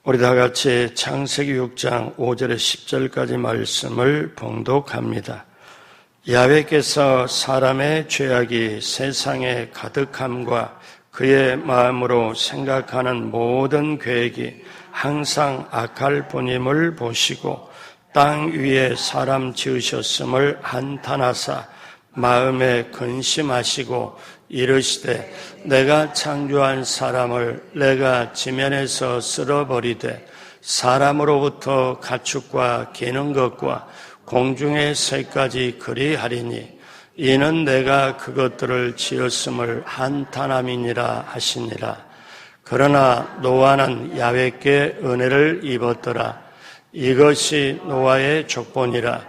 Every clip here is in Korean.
우리 다 같이 창세기 6장 5절에 10절까지 말씀을 봉독합니다. 야훼께서 사람의 죄악이 세상에 가득함과 그의 마음으로 생각하는 모든 계획이 항상 악할 뿐임을 보시고 땅 위에 사람 지으셨음을 한탄하사 마음에 근심하시고 이르시되 내가 창조한 사람을 내가 지면에서 쓸어버리되 사람으로부터 가축과 기는 것과 공중의 새까지 그리하리니 이는 내가 그것들을 지었음을 한탄함이니라 하시니라. 그러나 노아는 야훼께 은혜를 입었더라. 이것이 노아의 족보니라.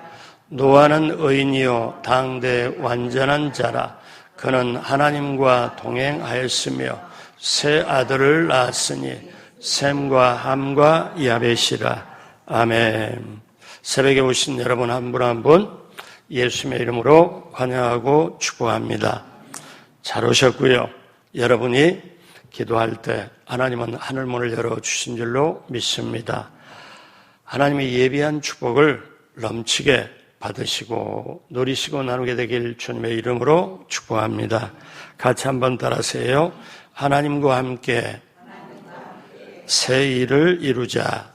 노아는 의인이요 당대 완전한 자라. 그는 하나님과 동행하였으며 세 아들을 낳았으니 셈과 함과 야벳이라. 아멘. 새벽에 오신 여러분 한 분 한 분 예수님의 이름으로 환영하고 축복합니다. 잘 오셨고요. 여러분이 기도할 때 하나님은 하늘문을 열어주신 줄로 믿습니다. 하나님이 예비한 축복을 넘치게 받으시고 누리시고 나누게 되길 주님의 이름으로 축복합니다. 같이 한번 따라하세요. 하나님과 함께 새 일을 이루자.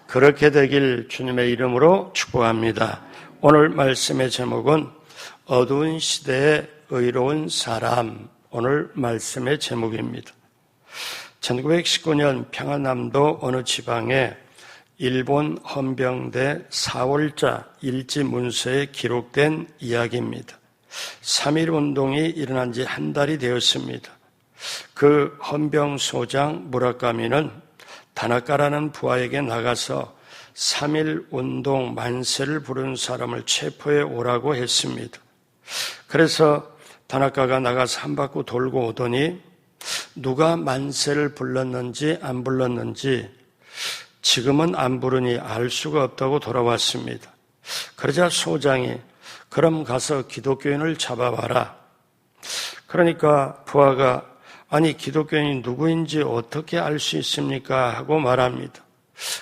그렇게 되길 주님의 이름으로 축복합니다. 오늘 말씀의 제목은 어두운 시대의 의로운 사람. 오늘 말씀의 제목입니다. 1919년 평안남도 어느 지방에 일본 헌병대 4월자 일지 문서에 기록된 이야기입니다. 3.1 운동이 일어난 지 한 달이 되었습니다. 그 헌병소장 무라카미는 다나카라는 부하에게 나가서 3.1 운동 만세를 부른 사람을 체포해 오라고 했습니다. 그래서 다나카가 나가서 한 바퀴 돌고 오더니 누가 만세를 불렀는지 안 불렀는지 지금은 안 부르니 알 수가 없다고 돌아왔습니다. 그러자 소장이 그럼 가서 기독교인을 잡아봐라. 그러니까 부하가 아니 기독교인이 누구인지 어떻게 알 수 있습니까? 하고 말합니다.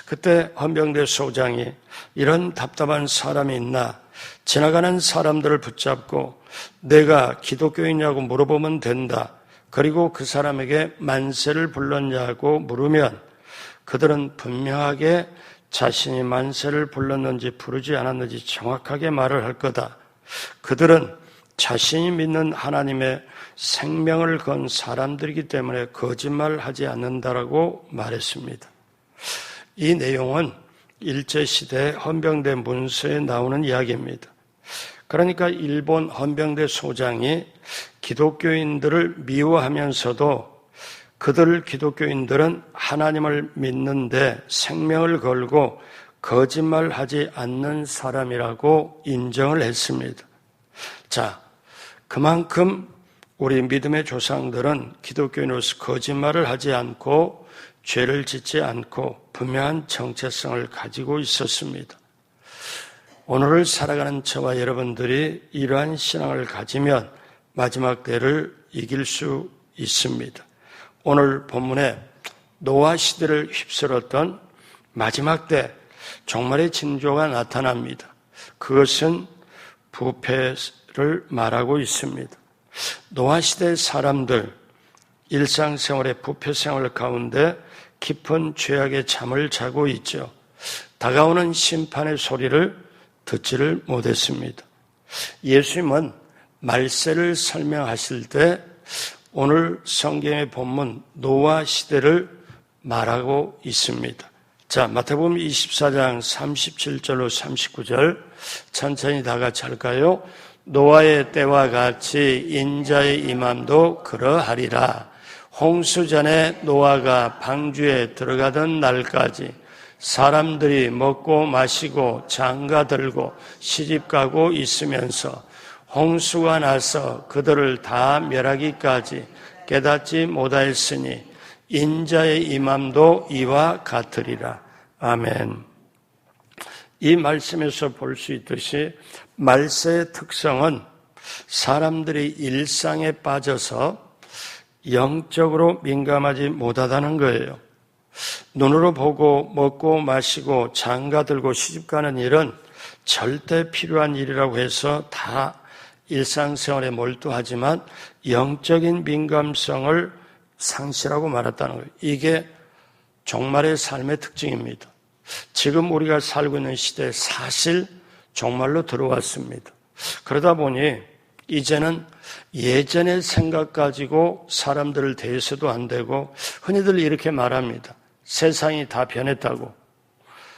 그때 헌병대 소장이 이런 답답한 사람이 있나? 지나가는 사람들을 붙잡고 내가 기독교인이냐고 물어보면 된다. 그리고 그 사람에게 만세를 불렀냐고 물으면 그들은 분명하게 자신이 만세를 불렀는지 부르지 않았는지 정확하게 말을 할 거다. 그들은 자신이 믿는 하나님의 생명을 건 사람들이기 때문에 거짓말하지 않는다라고 말했습니다. 이 내용은 일제시대 헌병대 문서에 나오는 이야기입니다. 그러니까 일본 헌병대 소장이 기독교인들을 미워하면서도 그들 기독교인들은 하나님을 믿는데 생명을 걸고 거짓말하지 않는 사람이라고 인정을 했습니다. 자, 그만큼 우리 믿음의 조상들은 기독교인으로서 거짓말을 하지 않고 죄를 짓지 않고 분명한 정체성을 가지고 있었습니다. 오늘을 살아가는 저와 여러분들이 이러한 신앙을 가지면 마지막 때를 이길 수 있습니다. 오늘 본문에 노아 시대를 휩쓸었던 마지막 때 종말의 징조가 나타납니다. 그것은 부패를 말하고 있습니다. 노아 시대 사람들 일상생활의 부패생활 가운데 깊은 죄악의 잠을 자고 있죠. 다가오는 심판의 소리를 듣지를 못했습니다. 예수님은 말세를 설명하실 때 오늘 성경의 본문 노아 시대를 말하고 있습니다. 자, 마태복음 24장 37절로 39절 천천히 다 같이 할까요? 노아의 때와 같이 인자의 임함도 그러하리라. 홍수 전에 노아가 방주에 들어가던 날까지 사람들이 먹고 마시고 장가들고 시집가고 있으면서 홍수가 나서 그들을 다 멸하기까지 깨닫지 못하였으니 인자의 임함도 이와 같으리라. 아멘. 이 말씀에서 볼 수 있듯이 말세의 특성은 사람들이 일상에 빠져서 영적으로 민감하지 못하다는 거예요. 눈으로 보고 먹고 마시고 장가 들고 시집가는 일은 절대 필요한 일이라고 해서 다 일상생활에 몰두하지만 영적인 민감성을 상실하고 말았다는 거예요. 이게 종말의 삶의 특징입니다. 지금 우리가 살고 있는 시대에 사실 종말로 들어왔습니다. 그러다 보니 이제는 예전의 생각 가지고 사람들을 대해서도 안 되고 흔히들 이렇게 말합니다. 세상이 다 변했다고.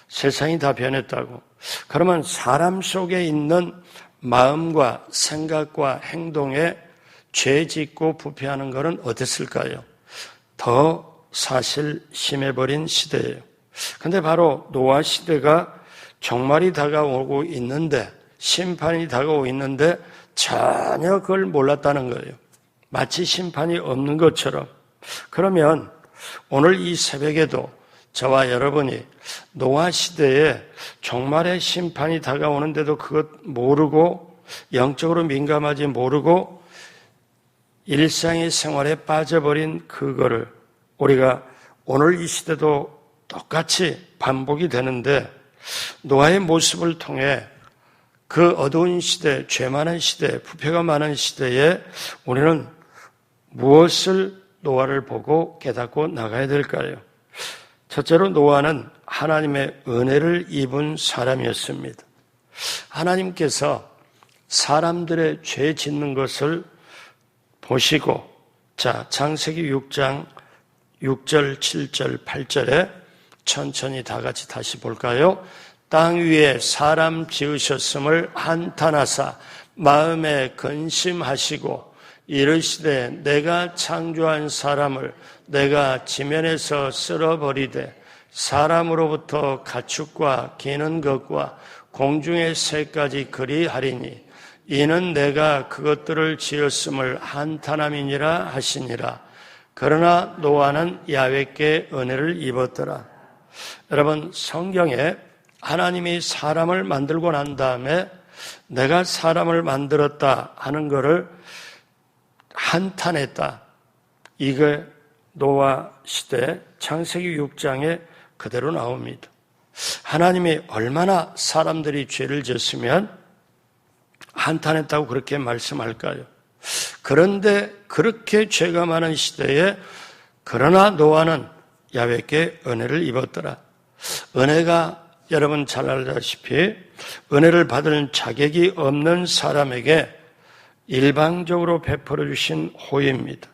세상이 다 변했다고. 그러면 사람 속에 있는 마음과 생각과 행동에 죄 짓고 부패하는 것은 어땠을까요? 더 사실 심해버린 시대예요. 근데 바로 노아 시대가 종말이 다가오고 있는데, 심판이 다가오고 있는데 전혀 그걸 몰랐다는 거예요. 마치 심판이 없는 것처럼. 그러면 오늘 이 새벽에도 저와 여러분이 노아 시대에 종말의 심판이 다가오는데도 그것 모르고 영적으로 민감하지 모르고 일상의 생활에 빠져버린 그거를 우리가 오늘 이 시대도 똑같이 반복이 되는데 노아의 모습을 통해 그 어두운 시대, 죄 많은 시대, 부패가 많은 시대에 우리는 무엇을 노아를 보고 깨닫고 나가야 될까요? 첫째로 노아는 하나님의 은혜를 입은 사람이었습니다. 하나님께서 사람들의 죄 짓는 것을 보시고, 자, 창세기 6장 6절, 7절, 8절에 천천히 다 같이 다시 볼까요? 땅 위에 사람 지으셨음을 한탄하사 마음에 근심하시고 이르시되 내가 창조한 사람을 내가 지면에서 쓸어버리되 사람으로부터 가축과 기는 것과 공중의 새까지 그리하리니 이는 내가 그것들을 지었음을 한탄함이니라 하시니라. 그러나 노아는 야훼께 은혜를 입었더라. 여러분, 성경에 하나님이 사람을 만들고 난 다음에 내가 사람을 만들었다 하는 것을 한탄했다. 이게 노아 시대 창세기 6장에 그대로 나옵니다. 하나님이 얼마나 사람들이 죄를 지었으면 한탄했다고 그렇게 말씀할까요? 그런데 그렇게 죄가 많은 시대에 그러나 노아는 야훼께 은혜를 입었더라. 은혜가 여러분 잘 알다시피 은혜를 받을 자격이 없는 사람에게 일방적으로 베풀어 주신 호의입니다.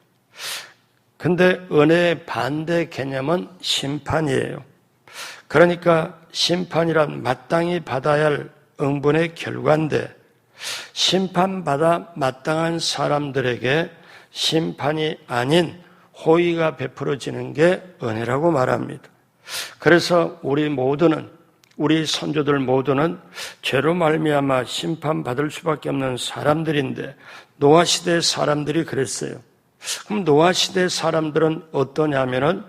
근데 은혜의 반대 개념은 심판이에요. 그러니까 심판이란 마땅히 받아야 할 응분의 결과인데 심판받아 마땅한 사람들에게 심판이 아닌 호의가 베풀어지는 게 은혜라고 말합니다. 그래서 우리 선조들 모두는 죄로 말미암아 심판받을 수밖에 없는 사람들인데 노아 시대 사람들이 그랬어요. 그럼 노아 시대 사람들은 어떠냐면은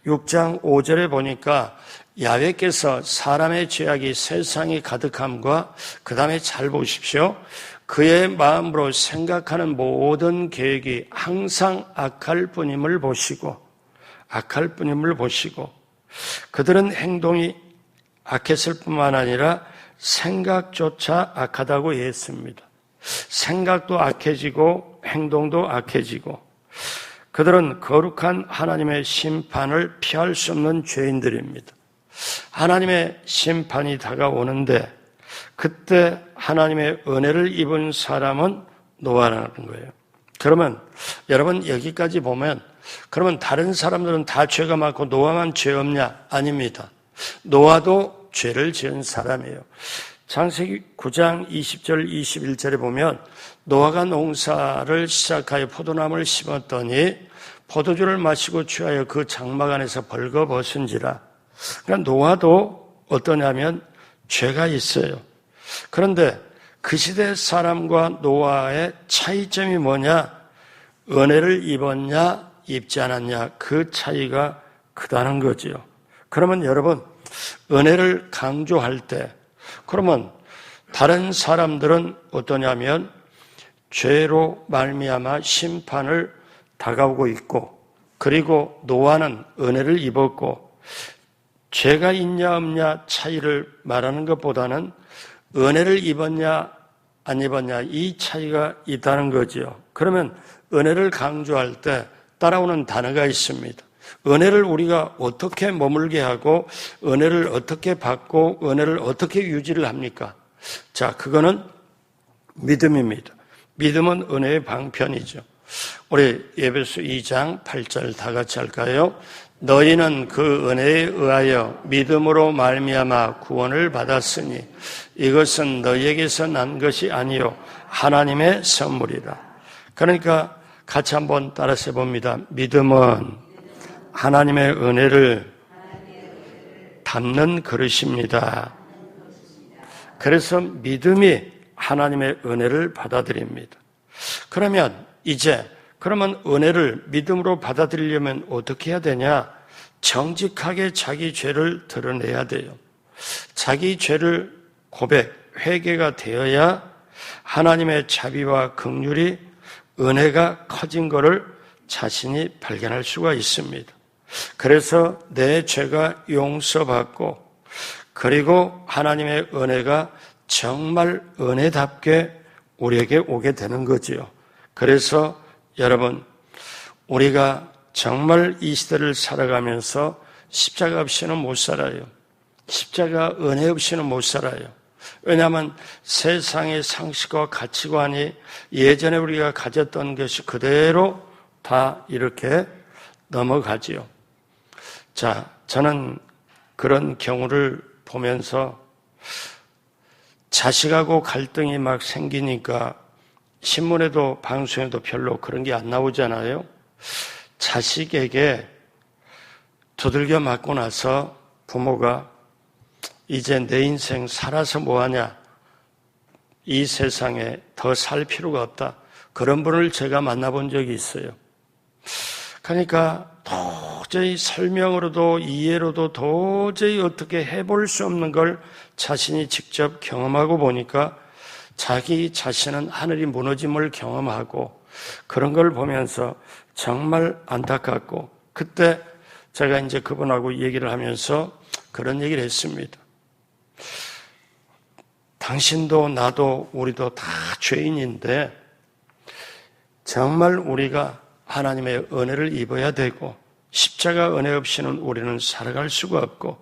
6장 5절에 보니까 야훼께서 사람의 죄악이 세상에 가득함과 그 다음에 잘 보십시오. 그의 마음으로 생각하는 모든 계획이 항상 악할 뿐임을 보시고 그들은 행동이 악했을 뿐만 아니라 생각조차 악하다고 이해했습니다. 생각도 악해지고 행동도 악해지고 그들은 거룩한 하나님의 심판을 피할 수 없는 죄인들입니다. 하나님의 심판이 다가오는데 그때 하나님의 은혜를 입은 사람은 노아라는 거예요. 그러면 여러분 여기까지 보면 그러면 다른 사람들은 다 죄가 많고 노아만 죄 없냐? 아닙니다. 노아도 죄를 지은 사람이에요. 창세기 9장 20절 21절에 보면 노아가 농사를 시작하여 포도나무를 심었더니 포도주를 마시고 취하여 그 장막 안에서 벌거벗은지라. 그러니까 노아도 어떠냐면 죄가 있어요. 그런데 그 시대 사람과 노아의 차이점이 뭐냐? 은혜를 입었냐 입지 않았냐 그 차이가 크다는 거죠. 그러면 여러분 은혜를 강조할 때 그러면 다른 사람들은 어떠냐면 죄로 말미암아 심판을 다가오고 있고 그리고 노아는 은혜를 입었고 죄가 있냐 없냐 차이를 말하는 것보다는 은혜를 입었냐 안 입었냐 이 차이가 있다는 거지요. 그러면 은혜를 강조할 때 따라오는 단어가 있습니다. 은혜를 우리가 어떻게 머물게 하고 은혜를 어떻게 받고 은혜를 어떻게 유지를 합니까? 자, 그거는 믿음입니다. 믿음은 은혜의 방편이죠. 우리 에베소 2장 8절 다 같이 할까요? 너희는 그 은혜에 의하여 믿음으로 말미암아 구원을 받았으니 이것은 너희에게서 난 것이 아니요 하나님의 선물이라. 그러니까 같이 한번 따라서 해봅니다. 믿음은 하나님의 은혜를 담는 그릇입니다. 그래서 믿음이 하나님의 은혜를 받아들입니다. 그러면 그러면 은혜를 믿음으로 받아들이려면 어떻게 해야 되냐? 정직하게 자기 죄를 드러내야 돼요. 자기 죄를 회개가 되어야 하나님의 자비와 긍휼이 은혜가 커진 것을 자신이 발견할 수가 있습니다. 그래서 내 죄가 용서받고 그리고 하나님의 은혜가 정말 은혜답게 우리에게 오게 되는 거지요. 그래서 여러분, 우리가 정말 이 시대를 살아가면서 십자가 없이는 못 살아요. 십자가 은혜 없이는 못 살아요. 왜냐하면 세상의 상식과 가치관이 예전에 우리가 가졌던 것이 그대로 다 이렇게 넘어가지요. 자, 저는 그런 경우를 보면서 자식하고 갈등이 막 생기니까 신문에도 방송에도 별로 그런 게 안 나오잖아요. 자식에게 두들겨 맞고 나서 부모가 이제 내 인생 살아서 뭐하냐, 이 세상에 더 살 필요가 없다, 그런 분을 제가 만나본 적이 있어요. 그러니까 도저히 설명으로도 이해로도 도저히 어떻게 해볼 수 없는 걸 자신이 직접 경험하고 보니까 자기 자신은 하늘이 무너짐을 경험하고 그런 걸 보면서 정말 안타깝고, 그때 제가 이제 그분하고 얘기를 하면서 그런 얘기를 했습니다. 당신도 나도 우리도 다 죄인인데 정말 우리가 하나님의 은혜를 입어야 되고 십자가 은혜 없이는 우리는 살아갈 수가 없고,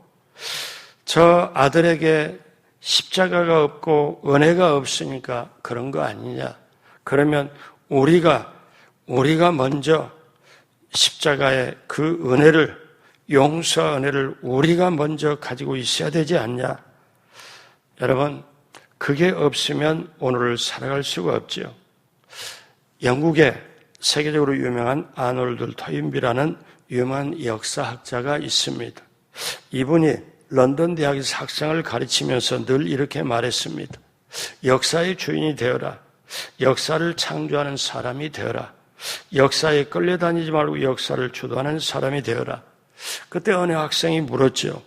저 아들에게 십자가가 없고 은혜가 없으니까 그런 거 아니냐. 그러면 우리가 먼저 십자가의 그 은혜를, 용서 은혜를 우리가 먼저 가지고 있어야 되지 않냐. 여러분, 그게 없으면 오늘을 살아갈 수가 없죠. 영국에 세계적으로 유명한 아놀드 토인비라는 유명한 역사학자가 있습니다. 이분이 런던 대학에서 학생을 가르치면서 늘 이렇게 말했습니다. 역사의 주인이 되어라. 역사를 창조하는 사람이 되어라. 역사에 끌려다니지 말고 역사를 주도하는 사람이 되어라. 그때 어느 학생이 물었죠.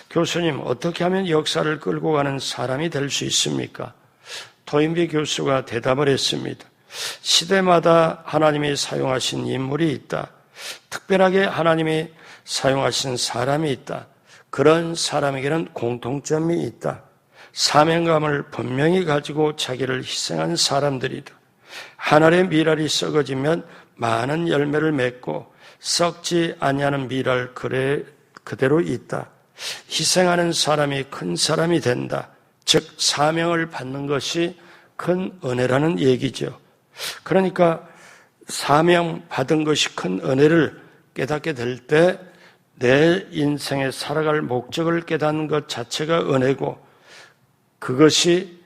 교수님, 어떻게 하면 역사를 끌고 가는 사람이 될 수 있습니까? 토인비 교수가 대답을 했습니다. 시대마다 하나님이 사용하신 인물이 있다. 특별하게 하나님이 사용하신 사람이 있다. 그런 사람에게는 공통점이 있다. 사명감을 분명히 가지고 자기를 희생한 사람들이다. 하늘의 미랄이 썩어지면 많은 열매를 맺고 썩지 아니하는 미랄 그대로 있다. 희생하는 사람이 큰 사람이 된다. 즉 사명을 받는 것이 큰 은혜라는 얘기죠. 그러니까 사명 받은 것이 큰 은혜를 깨닫게 될 때 내 인생에 살아갈 목적을 깨닫는 것 자체가 은혜고, 그것이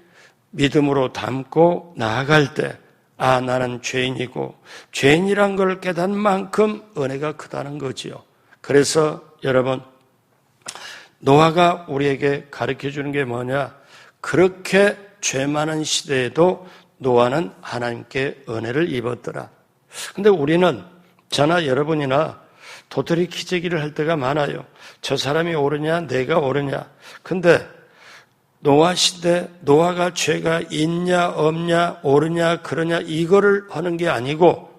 믿음으로 담고 나아갈 때 나는 죄인이고 죄인이란 걸 깨닫는 만큼 은혜가 크다는 거지요. 그래서 여러분, 노아가 우리에게 가르쳐주는 게 뭐냐? 그렇게 죄 많은 시대에도 노아는 하나님께 은혜를 입었더라. 근데 우리는, 저나 여러분이나 도토리 키재기를 할 때가 많아요. 저 사람이 옳으냐 내가 옳으냐. 근데 노아 시대, 노아가 죄가 있냐 없냐 옳으냐 그러냐 이거를 하는 게 아니고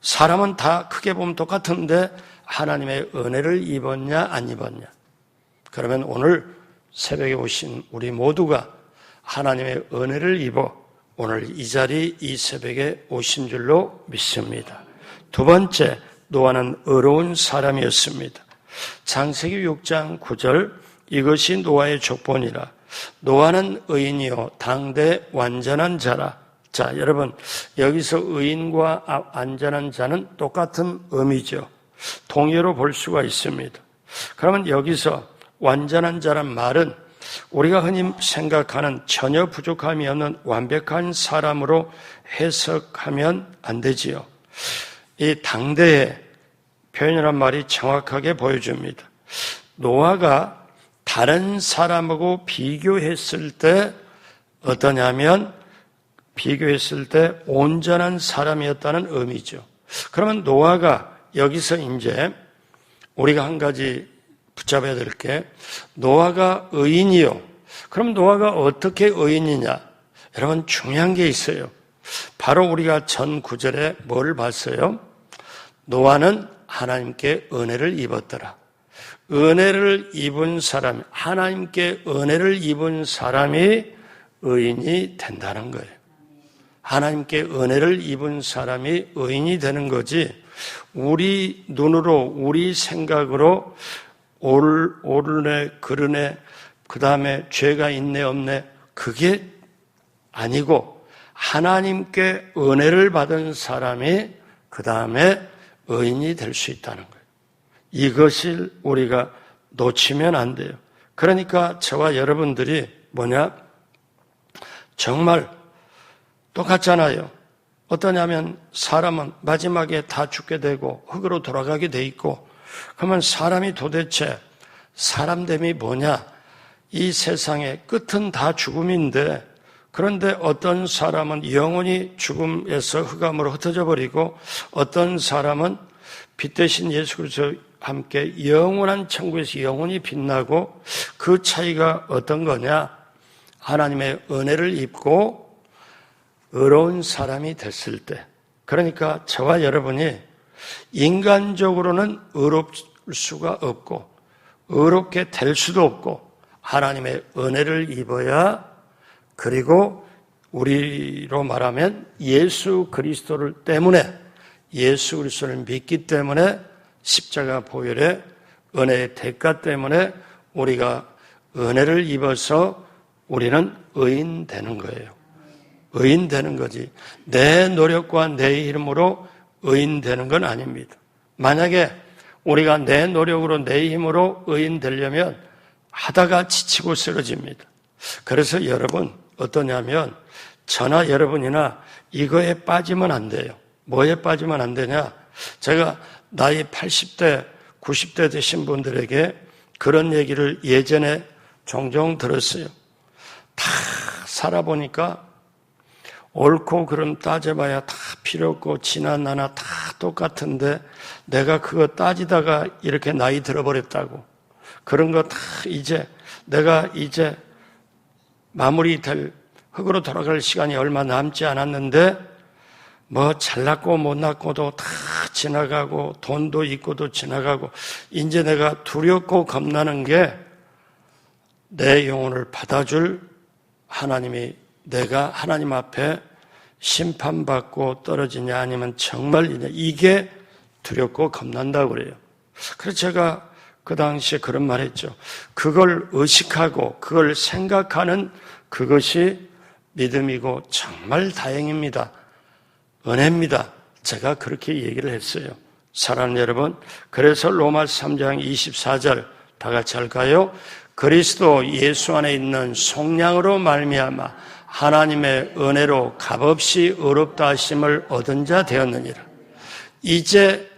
사람은 다 크게 보면 똑같은데 하나님의 은혜를 입었냐 안 입었냐? 그러면 오늘 새벽에 오신 우리 모두가 하나님의 은혜를 입어 오늘 이 자리 이 새벽에 오신 줄로 믿습니다. 두 번째, 노아는 의로운 사람이었습니다. 창세기 6장 9절, 이것이 노아의 족본이라. 노아는 의인이요 당대 완전한 자라. 자, 여러분, 여기서 의인과 완전한 자는 똑같은 의미죠. 동의어로 볼 수가 있습니다. 그러면 여기서 완전한 자란 말은 우리가 흔히 생각하는 전혀 부족함이 없는 완벽한 사람으로 해석하면 안 되지요. 이 당대의 표현이란 말이 정확하게 보여줍니다. 노아가 다른 사람하고 비교했을 때 어떠냐면 비교했을 때 온전한 사람이었다는 의미죠. 그러면 노아가 여기서 이제 우리가 한 가지 붙잡아야 될 게 노아가 의인이요. 그럼 노아가 어떻게 의인이냐? 여러분 중요한 게 있어요. 바로 우리가 전 9절에 뭘 봤어요? 노아는 하나님께 은혜를 입었더라. 은혜를 입은 사람, 하나님께 은혜를 입은 사람이 의인이 된다는 거예요. 하나님께 은혜를 입은 사람이 의인이 되는 거지 우리 눈으로 우리 생각으로 옳으네 그르네 그 다음에 죄가 있네 없네 그게 아니고 하나님께 은혜를 받은 사람이 그 다음에 의인이 될 수 있다는 거예요. 이것을 우리가 놓치면 안 돼요. 그러니까 저와 여러분들이 정말 똑같잖아요. 어떠냐면 사람은 마지막에 다 죽게 되고 흙으로 돌아가게 돼 있고 그러면 사람이 도대체 사람됨이 뭐냐? 이 세상의 끝은 다 죽음인데 그런데 어떤 사람은 영원히 죽음에서 흑암으로 흩어져 버리고 어떤 사람은 빛 대신 예수 그리스도와 함께 영원한 천국에서 영원히 빛나고 그 차이가 어떤 거냐? 하나님의 은혜를 입고 의로운 사람이 됐을 때 그러니까 저와 여러분이 인간적으로는 의롭을 수가 없고 의롭게 될 수도 없고 하나님의 은혜를 입어야 그리고 우리로 말하면 예수 그리스도를 때문에 예수 그리스도를 믿기 때문에 십자가 보혈의 은혜의 대가 때문에 우리가 은혜를 입어서 우리는 의인 되는 거예요. 의인 되는 거지 내 노력과 내 힘으로 의인 되는 건 아닙니다. 만약에 우리가 내 노력으로 내 힘으로 의인 되려면 하다가 지치고 쓰러집니다. 그래서 여러분 어떠냐면 저나 여러분이나 이거에 빠지면 안 돼요. 뭐에 빠지면 안 되냐? 제가 나이 80대, 90대 되신 분들에게 그런 얘기를 예전에 종종 들었어요. 다 살아보니까 옳고 그름 따져봐야 다 필요 없고 지나 나나 다 똑같은데 내가 그거 따지다가 이렇게 나이 들어버렸다고. 그런 거 다 내가 이제 마무리될 흙으로 돌아갈 시간이 얼마 남지 않았는데 뭐 잘났고 못났고도 다 지나가고 돈도 있고도 지나가고 이제 내가 두렵고 겁나는 게 내 영혼을 받아줄 하나님이 내가 하나님 앞에 심판받고 떨어지냐 아니면 정말이냐 이게 두렵고 겁난다고 그래요. 그래서 제가 그 당시에 그런 말 했죠. 그걸 의식하고 그걸 생각하는 그것이 믿음이고 정말 다행입니다. 은혜입니다. 제가 그렇게 얘기를 했어요. 사랑하는 여러분, 그래서 로마 3장 24절 다 같이 할까요? 그리스도 예수 안에 있는 속량으로 말미암아 하나님의 은혜로 값없이 의롭다 하심을 얻은 자 되었느니라. 이제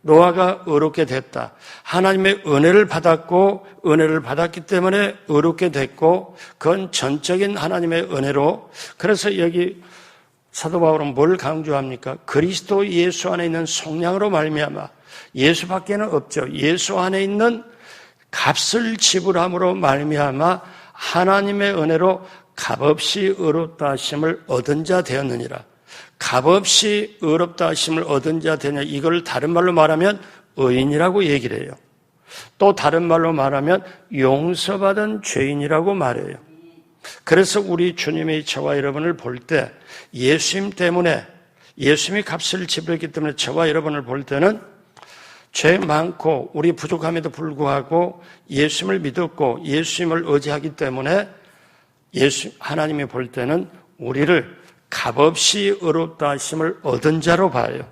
노아가 의롭게 됐다. 하나님의 은혜를 받았고 은혜를 받았기 때문에 의롭게 됐고 그건 전적인 하나님의 은혜로 그래서 여기 사도 바울은 뭘 강조합니까? 그리스도 예수 안에 있는 속량으로 말미암아 예수밖에는 없죠. 예수 안에 있는 값을 지불함으로 말미암아 하나님의 은혜로 값없이 의롭다 하심을 얻은 자 되었느니라. 값없이 의롭다 하심을 얻은 자 되냐, 이걸 다른 말로 말하면 의인이라고 얘기를 해요. 또 다른 말로 말하면 용서받은 죄인이라고 말해요. 그래서 우리 주님이 저와 여러분을 볼 때 예수님 때문에, 예수님이 값을 지불했기 때문에 저와 여러분을 볼 때는 죄 많고 우리 부족함에도 불구하고 예수님을 믿었고 예수님을 의지하기 때문에 하나님이 볼 때는 우리를 값없이 의롭다 하심을 얻은 자로 봐요.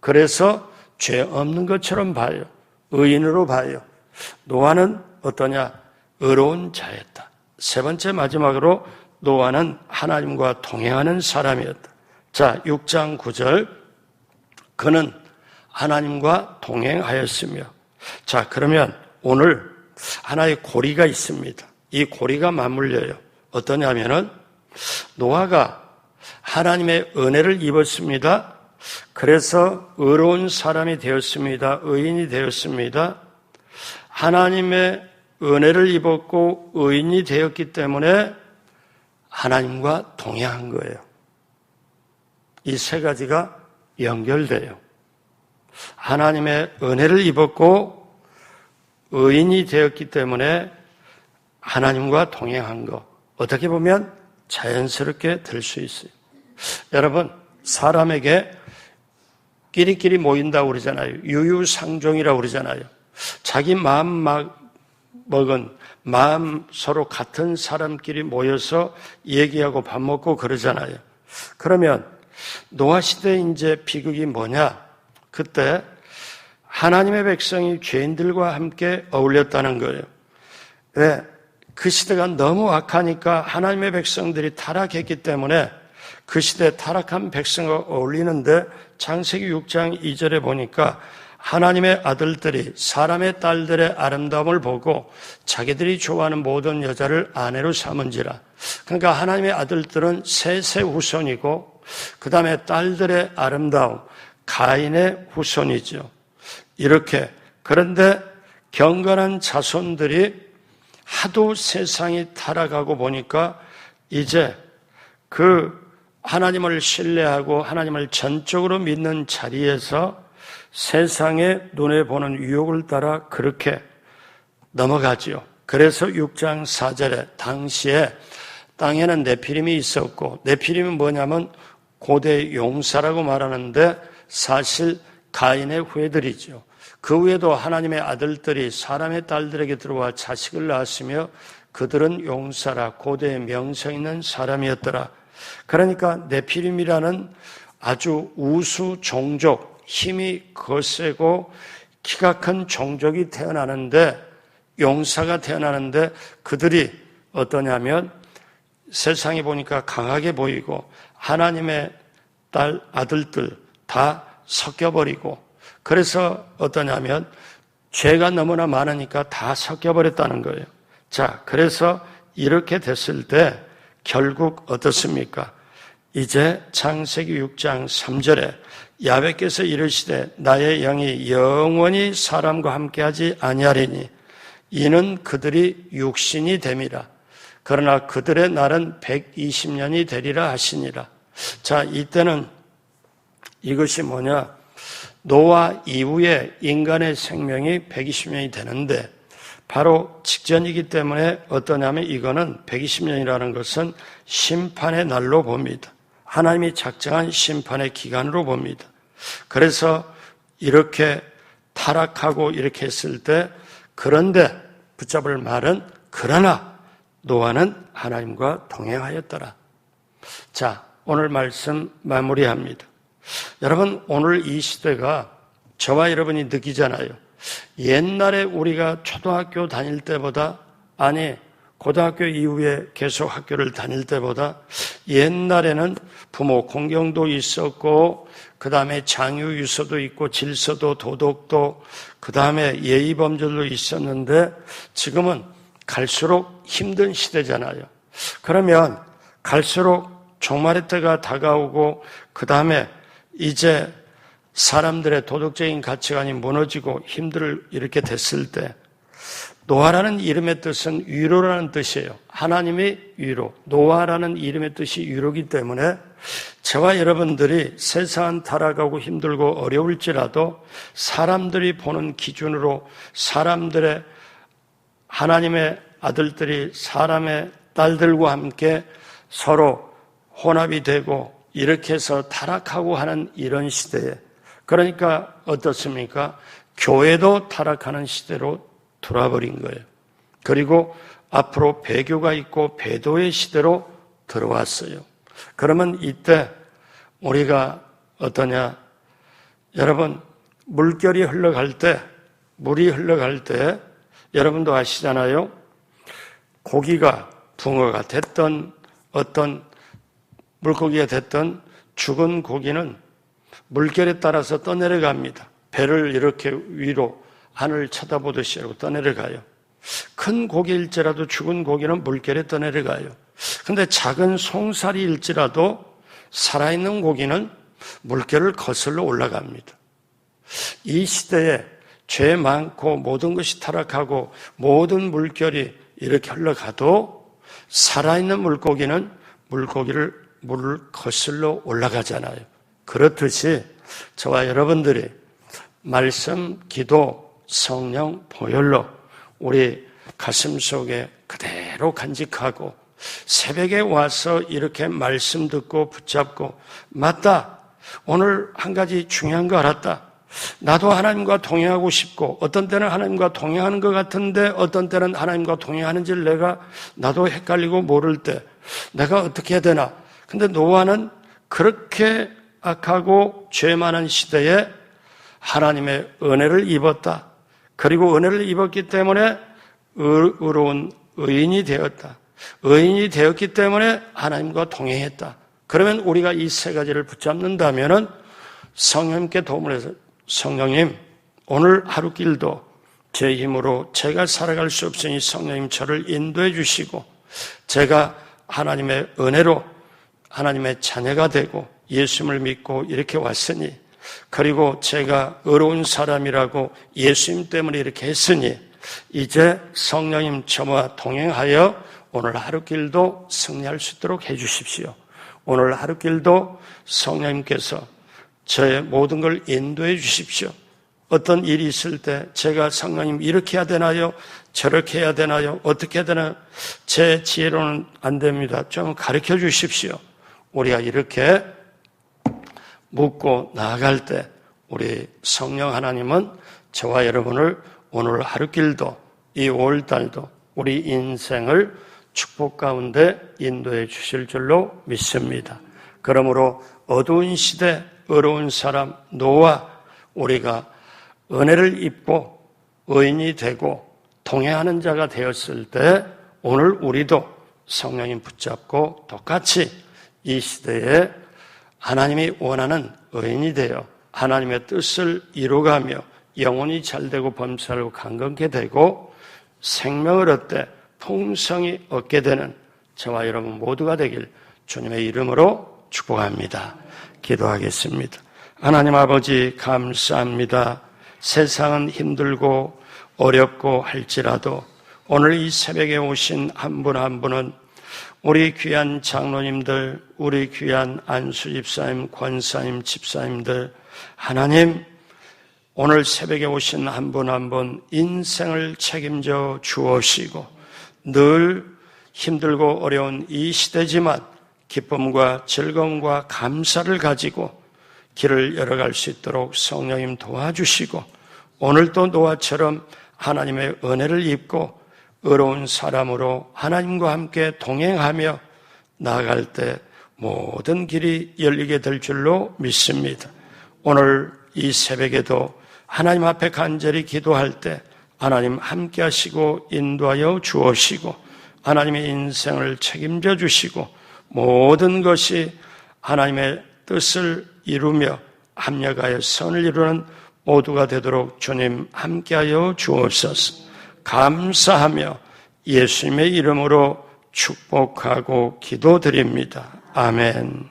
그래서 죄 없는 것처럼 봐요. 의인으로 봐요. 노아는 어떠냐? 의로운 자였다. 세 번째, 마지막으로 노아는 하나님과 동행하는 사람이었다. 자, 6장 9절, 그는 하나님과 동행하였으며. 자, 그러면 오늘 하나의 고리가 있습니다. 이 고리가 맞물려요. 어떠냐면은 노아가 하나님의 은혜를 입었습니다. 그래서 의로운 사람이 되었습니다. 의인이 되었습니다. 하나님의 은혜를 입었고 의인이 되었기 때문에 하나님과 동행한 거예요. 이 세 가지가 연결돼요. 하나님의 은혜를 입었고 의인이 되었기 때문에 하나님과 동행한 거. 어떻게 보면 자연스럽게 될 수 있어요. 여러분, 사람에게 끼리끼리 모인다고 그러잖아요. 유유상종이라고 그러잖아요. 자기 마음 먹은 마음 서로 같은 사람끼리 모여서 얘기하고 밥 먹고 그러잖아요. 그러면 노아 시대의 이제 비극이 뭐냐? 그때 하나님의 백성이 죄인들과 함께 어울렸다는 거예요. 왜? 그 시대가 너무 악하니까 하나님의 백성들이 타락했기 때문에 그 시대 타락한 백성과 어울리는데 창세기 6장 2절에 보니까 하나님의 아들들이 사람의 딸들의 아름다움을 보고 자기들이 좋아하는 모든 여자를 아내로 삼은지라. 그러니까 하나님의 아들들은 셋의 후손이고 그 다음에 딸들의 아름다움, 가인의 후손이죠. 이렇게. 그런데 경건한 자손들이 하도 세상이 타락하고 보니까 이제 그 하나님을 신뢰하고 하나님을 전적으로 믿는 자리에서 세상의 눈에 보는 유혹을 따라 그렇게 넘어가지요. 그래서 6장 4절에 당시에 땅에는 네피림이 있었고, 네피림은 뭐냐면 고대 용사라고 말하는데 사실 가인의 후예들이죠. 그 후에도 하나님의 아들들이 사람의 딸들에게 들어와 자식을 낳았으며 그들은 용사라, 고대의 명성 있는 사람이었더라. 그러니까 네피림이라는 아주 우수 종족, 힘이 거세고 키가 큰 종족이 태어나는데, 용사가 태어나는데 그들이 어떠냐면 세상에 보니까 강하게 보이고 하나님의 딸, 아들들 다 섞여버리고, 그래서 어떠냐면 죄가 너무나 많으니까 다 섞여버렸다는 거예요. 자, 그래서 이렇게 됐을 때 결국 어떻습니까? 이제 창세기 6장 3절에 야훼께서 이르시되 나의 영이 영원히 사람과 함께하지 아니하리니 이는 그들이 육신이 됨이라. 그러나 그들의 날은 120년이 되리라 하시니라. 자, 이때는 이것이 뭐냐? 노아 이후에 인간의 생명이 120년이 되는데 바로 직전이기 때문에 어떠냐면 이거는 120년이라는 것은 심판의 날로 봅니다. 하나님이 작정한 심판의 기간으로 봅니다. 그래서 이렇게 타락하고 이렇게 했을 때, 그런데 붙잡을 말은 그러나 노아는 하나님과 동행하였더라. 자, 오늘 말씀 마무리합니다. 여러분, 오늘 이 시대가 저와 여러분이 느끼잖아요. 옛날에 우리가 초등학교 다닐 때보다, 아니 고등학교 이후에 계속 학교를 다닐 때보다 옛날에는 부모 공경도 있었고 그 다음에 장유유서도 있고 질서도 도덕도 그 다음에 예의범절도 있었는데 지금은 갈수록 힘든 시대잖아요. 그러면 갈수록 종말의 때가 다가오고 그 다음에 이제 사람들의 도덕적인 가치관이 무너지고 힘들 이렇게 됐을 때 노아라는 이름의 뜻은 위로라는 뜻이에요. 하나님의 위로. 노아라는 이름의 뜻이 위로이기 때문에 저와 여러분들이 세상은 타락하고 힘들고 어려울지라도 사람들이 보는 기준으로 사람들의 하나님의 아들들이 사람의 딸들과 함께 서로 혼합이 되고 이렇게 해서 타락하고 하는 이런 시대에, 그러니까 어떻습니까? 교회도 타락하는 시대로 돌아버린 거예요. 그리고 앞으로 배교가 있고 배도의 시대로 들어왔어요. 그러면 이때 우리가 어떠냐? 여러분, 물결이 흘러갈 때, 물이 흘러갈 때 여러분도 아시잖아요. 고기가 붕어가 됐던 어떤 물고기가 됐던 죽은 고기는 물결에 따라서 떠내려갑니다. 배를 이렇게 위로 하늘 쳐다보듯이 하고 떠내려가요. 큰 고기일지라도 죽은 고기는 물결에 떠내려가요. 근데 작은 송사리일지라도 살아있는 고기는 물결을 거슬러 올라갑니다. 이 시대에 죄 많고 모든 것이 타락하고 모든 물결이 이렇게 흘러가도 살아있는 물고기는 물을 거슬러 올라가잖아요. 그렇듯이 저와 여러분들이 말씀, 기도, 성령, 보혈로 우리 가슴 속에 그대로 간직하고 새벽에 와서 이렇게 말씀 듣고 붙잡고, 맞다, 오늘 한 가지 중요한 거 알았다. 나도 하나님과 동행하고 싶고, 어떤 때는 하나님과 동행하는 것 같은데 어떤 때는 하나님과 동행하는지를 나도 헷갈리고 모를 때 내가 어떻게 해야 되나. 근데 노아는 그렇게 악하고 죄 많은 시대에 하나님의 은혜를 입었다. 그리고 은혜를 입었기 때문에 의로운 의인이 되었다. 의인이 되었기 때문에 하나님과 동행했다. 그러면 우리가 이 세 가지를 붙잡는다면은 성령님께 도움을 해서, 성령님, 오늘 하루길도 제 힘으로 제가 살아갈 수 없으니 성령님 저를 인도해 주시고, 제가 하나님의 은혜로 하나님의 자녀가 되고 예수님을 믿고 이렇게 왔으니, 그리고 제가 의로운 사람이라고 예수님 때문에 이렇게 했으니 이제 성령님 저와 동행하여 오늘 하루길도 승리할 수 있도록 해 주십시오. 오늘 하루길도 성령님께서 저의 모든 걸 인도해 주십시오. 어떤 일이 있을 때 제가 성령님 이렇게 해야 되나요? 저렇게 해야 되나요? 어떻게 해야 되나요? 제 지혜로는 안 됩니다. 좀 가르쳐 주십시오. 우리가 이렇게 묻고 나아갈 때 우리 성령 하나님은 저와 여러분을 오늘 하루길도 이 5월달도 우리 인생을 축복 가운데 인도해 주실 줄로 믿습니다. 그러므로 어두운 시대 어려운 사람 노아, 우리가 은혜를 입고 의인이 되고 동행하는 자가 되었을 때 오늘 우리도 성령님 붙잡고 똑같이 이 시대에 하나님이 원하는 의인이 되어 하나님의 뜻을 이루가며 영혼이 잘되고 범사하고 강건케 되고 생명을 얻되 풍성히 얻게 되는 저와 여러분 모두가 되길 주님의 이름으로 축복합니다. 기도하겠습니다. 하나님 아버지 감사합니다. 세상은 힘들고 어렵고 할지라도 오늘 이 새벽에 오신 한 분 한 분은 우리 귀한 장로님들, 우리 귀한 안수 집사님, 권사님, 집사님들, 하나님 오늘 새벽에 오신 한 분 한 분 인생을 책임져 주옵시고 늘 힘들고 어려운 이 시대지만 기쁨과 즐거움과 감사를 가지고 길을 열어갈 수 있도록 성령님 도와주시고 오늘도 노아처럼 하나님의 은혜를 입고 의로운 사람으로 하나님과 함께 동행하며 나아갈 때 모든 길이 열리게 될 줄로 믿습니다. 오늘 이 새벽에도 하나님 앞에 간절히 기도할 때 하나님 함께 하시고 인도하여 주옵시고 하나님의 인생을 책임져 주시고 모든 것이 하나님의 뜻을 이루며 합력하여 선을 이루는 모두가 되도록 주님 함께하여 주옵소서. 감사하며 예수님의 이름으로 축복하고 기도드립니다. 아멘.